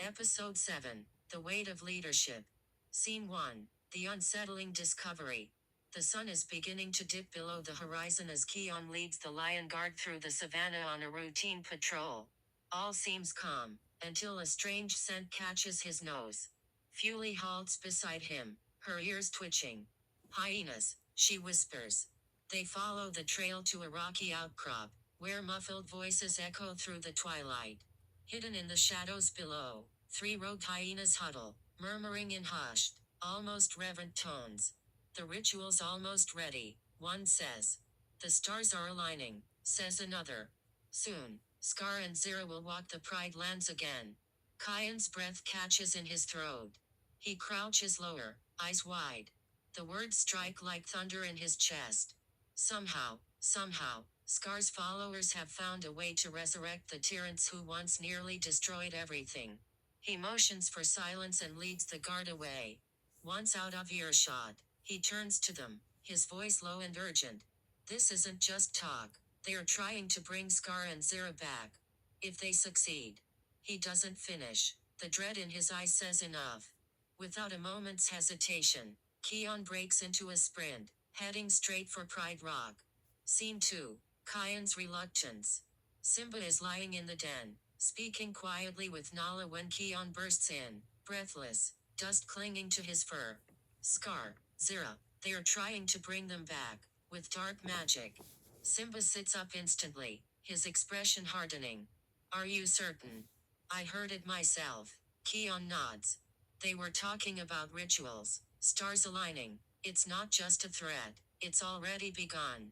Episode 7 The Weight of Leadership. Scene 1 The Unsettling Discovery. The sun is beginning to dip below the horizon as Keon leads the Lion Guard through the savannah on a routine patrol. All seems calm, until a strange scent catches his nose. Fuley halts beside him, her ears twitching. Hyenas, she whispers. They follow the trail to a rocky outcrop, where muffled voices echo through the twilight. Hidden in the shadows below, 3 rogue hyenas huddle, murmuring in hushed, almost reverent tones. The ritual's almost ready, one says. The stars are aligning, says another. Soon, Scar and Zira will walk the Pride lands again. Kyan's breath catches in his throat. He crouches lower, eyes wide. The words strike like thunder in his chest. Somehow, Scar's followers have found a way to resurrect the tyrants who once nearly destroyed everything. He motions for silence and leads the guard away. Once out of earshot, he turns to them, his voice low and urgent. This isn't just talk. They are trying to bring Scar and Zira back. If they succeed. He doesn't finish. The dread in his eyes says enough. Without a moment's hesitation, Keon breaks into a sprint, heading straight for Pride Rock. Scene 2 Kyan's reluctance. Simba is lying in the den, speaking quietly with Nala when Keon bursts in, breathless, dust clinging to his fur. Scar, Zira, they are trying to bring them back, with dark magic. Simba sits up instantly, his expression hardening. Are you certain? I heard it myself. Keon nods. They were talking about rituals, stars aligning. It's not just a threat, it's already begun.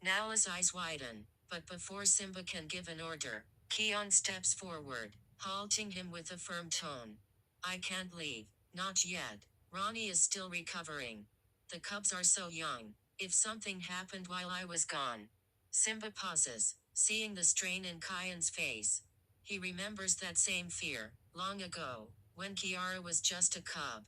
Nala's eyes widen, but before Simba can give an order, Keon steps forward, halting him with a firm tone. I can't leave, not yet. Ronnie is still recovering. The cubs are so young. If something happened while I was gone. Simba pauses, seeing the strain in Kyan's face. He remembers that same fear, long ago, when Kiara was just a cub.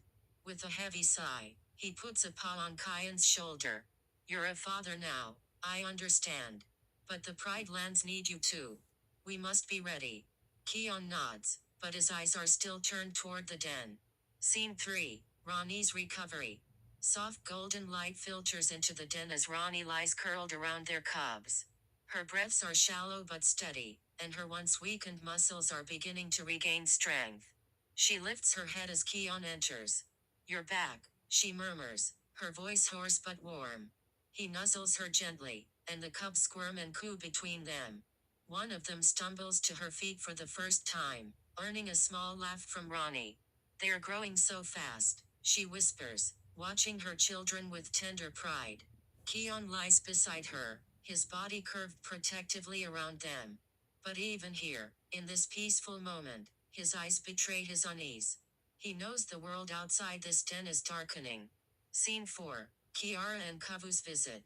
With a heavy sigh, he puts a paw on Kyan's shoulder. You're a father now, I understand. But the Pride lands need you too. We must be ready. Keon nods, but his eyes are still turned toward the den. Scene 3 Ronnie's recovery. Soft golden light filters into the den as Ronnie lies curled around their cubs. Her breaths are shallow but steady, and her once weakened muscles are beginning to regain strength. She lifts her head as Keon enters. You're back, she murmurs, her voice hoarse but warm. He nuzzles her gently, and the cubs squirm and coo between them. One of them stumbles to her feet for the first time, earning a small laugh from Ronnie. They're growing so fast, she whispers, watching her children with tender pride. Keon lies beside her, his body curved protectively around them. But even here, in this peaceful moment, his eyes betray his unease. He knows the world outside this den is darkening. Scene 4 Kiara and Kavu's visit.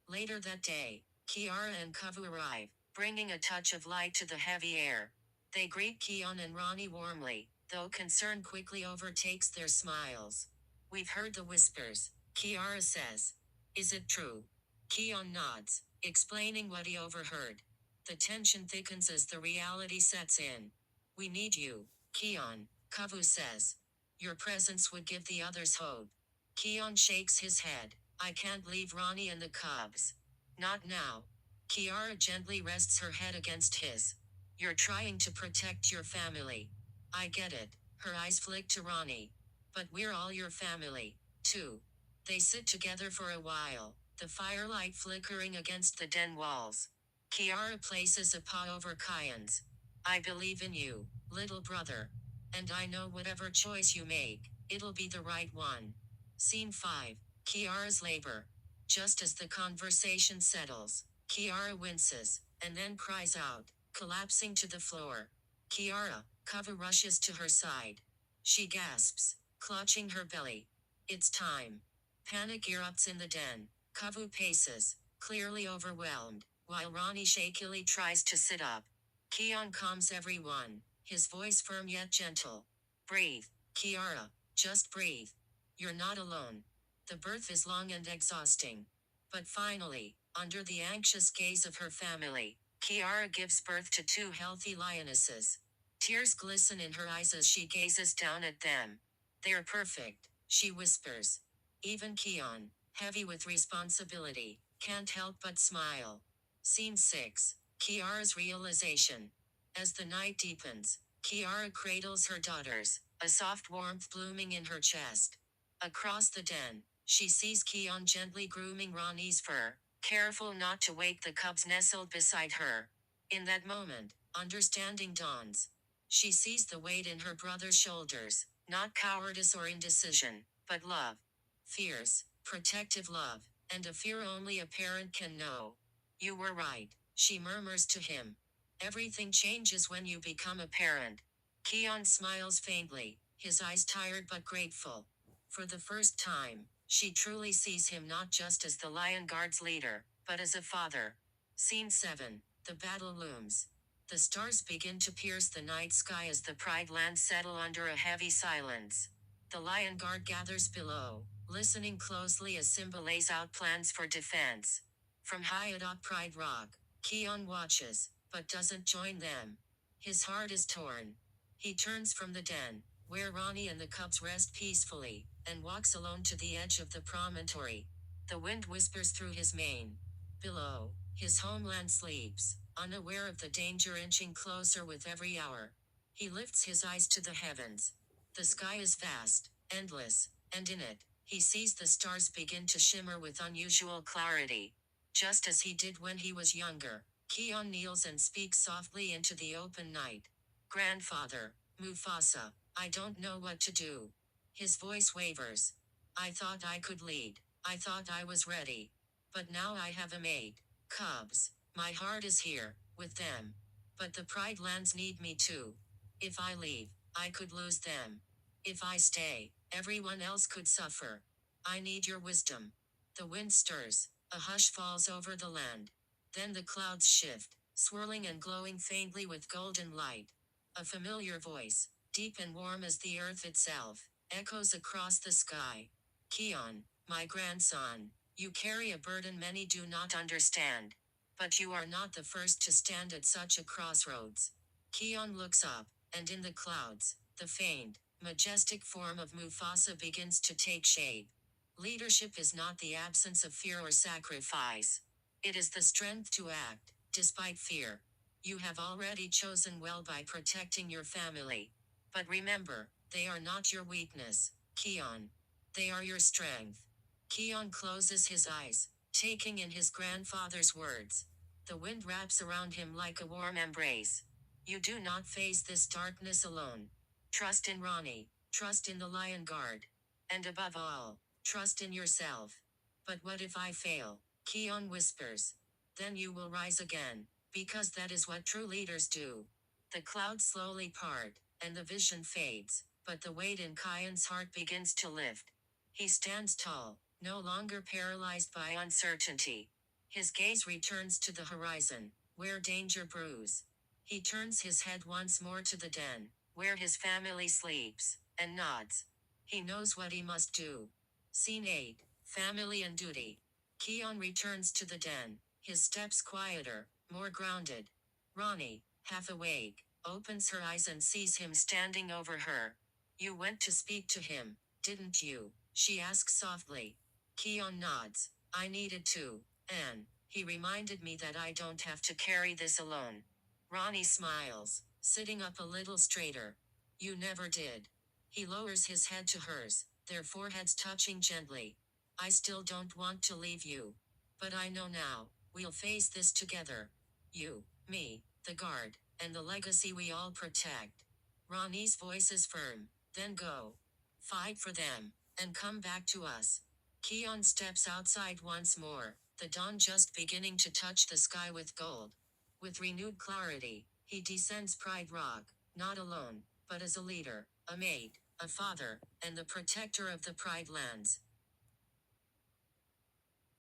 Later that day, Kiara and Kavu arrive, bringing a touch of light to the heavy air. They greet Keon and Ronnie warmly, though concern quickly overtakes their smiles. We've heard the whispers, Kiara says. Is it true? Keon nods, explaining what he overheard. The tension thickens as the reality sets in. We need you, Keon, Kavu says. Your presence would give the others hope. Keon shakes his head. I can't leave Ronnie and the cubs. Not now. Kiara gently rests her head against his. You're trying to protect your family. I get it. Her eyes flick to Ronnie. But we're all your family, too. They sit together for a while, the firelight flickering against the den walls. Kiara places a paw over Kyan's. I believe in you, little brother. And I know whatever choice you make, it'll be the right one. Scene 5 Kiara's labor. Just as the conversation settles, Kiara winces, and then cries out, collapsing to the floor. Kiara, Kavu rushes to her side. She gasps, clutching her belly. It's time. Panic erupts in the den. Kavu paces, clearly overwhelmed, while Ronnie shakily tries to sit up. Keon calms everyone, his voice firm yet gentle. Breathe, Kiara, just breathe. You're not alone. The birth is long and exhausting. But finally, under the anxious gaze of her family, Kiara gives birth to 2 healthy lionesses. Tears glisten in her eyes as she gazes down at them. They're perfect, she whispers. Even Keon, heavy with responsibility, can't help but smile. Scene 6. Kiara's realization. As the night deepens, Kiara cradles her daughters, a soft warmth blooming in her chest. Across the den, she sees Keon gently grooming Ronnie's fur, careful not to wake the cubs nestled beside her. In that moment, understanding dawns. She sees the weight in her brother's shoulders, not cowardice or indecision, but love. Fierce, protective love, and a fear only a parent can know. You were right, she murmurs to him. Everything changes when you become a parent. Keon smiles faintly, his eyes tired but grateful. For the first time, she truly sees him not just as the Lion Guard's leader, but as a father. Scene 7. The battle looms. The stars begin to pierce the night sky as the Pride lands settle under a heavy silence. The Lion Guard gathers below, listening closely as Simba lays out plans for defense. From high atop Pride Rock, Keon watches, but doesn't join them. His heart is torn. He turns from the den, where Ronnie and the cubs rest peacefully, and walks alone to the edge of the promontory. The wind whispers through his mane. Below, his homeland sleeps, unaware of the danger inching closer with every hour. He lifts his eyes to the heavens. The sky is vast, endless, and in it, he sees the stars begin to shimmer with unusual clarity. Just as he did when he was younger, Keon kneels and speaks softly into the open night. Grandfather, Mufasa, I don't know what to do. His voice wavers. I thought I could lead. I thought I was ready. But now I have a mate. Cubs. My heart is here, with them. But the Pride lands need me too. If I leave, I could lose them. If I stay, everyone else could suffer. I need your wisdom. The wind stirs, a hush falls over the land. Then the clouds shift, swirling and glowing faintly with golden light. A familiar voice, deep and warm as the earth itself, echoes across the sky. Keon, my grandson, you carry a burden many do not understand. But you are not the first to stand at such a crossroads. Keon looks up, and in the clouds, the faint, majestic form of Mufasa begins to take shape. Leadership is not the absence of fear or sacrifice. It is the strength to act, despite fear. You have already chosen well by protecting your family. But remember, they are not your weakness, Keon. They are your strength. Keon closes his eyes, taking in his grandfather's words. The wind wraps around him like a warm embrace. You do not face this darkness alone. Trust in Ronnie, trust in the Lion Guard. And above all, trust in yourself. But what if I fail? Keon whispers. Then you will rise again, because that is what true leaders do. The clouds slowly part, and the vision fades, but the weight in Keon's heart begins to lift. He stands tall, no longer paralyzed by uncertainty. His gaze returns to the horizon, where danger brews. He turns his head once more to the den, where his family sleeps, and nods. He knows what he must do. Scene 8. Family and Duty. Keon returns to the den, his steps quieter, more grounded. Ronnie, half awake, opens her eyes and sees him standing over her. You went to speak to him, didn't you? She asks softly. Keon nods. I needed to, Anne. He reminded me that I don't have to carry this alone. Ronnie smiles, sitting up a little straighter. You never did. He lowers his head to hers, their foreheads touching gently. I still don't want to leave you. But I know now, we'll face this together. You, me, the guard, and the legacy we all protect. Ronnie's voice is firm. Then go. Fight for them, and come back to us. Keon steps outside once more, the dawn just beginning to touch the sky with gold. With renewed clarity, he descends Pride Rock, not alone, but as a leader, a mate, a father, and the protector of the Pride lands.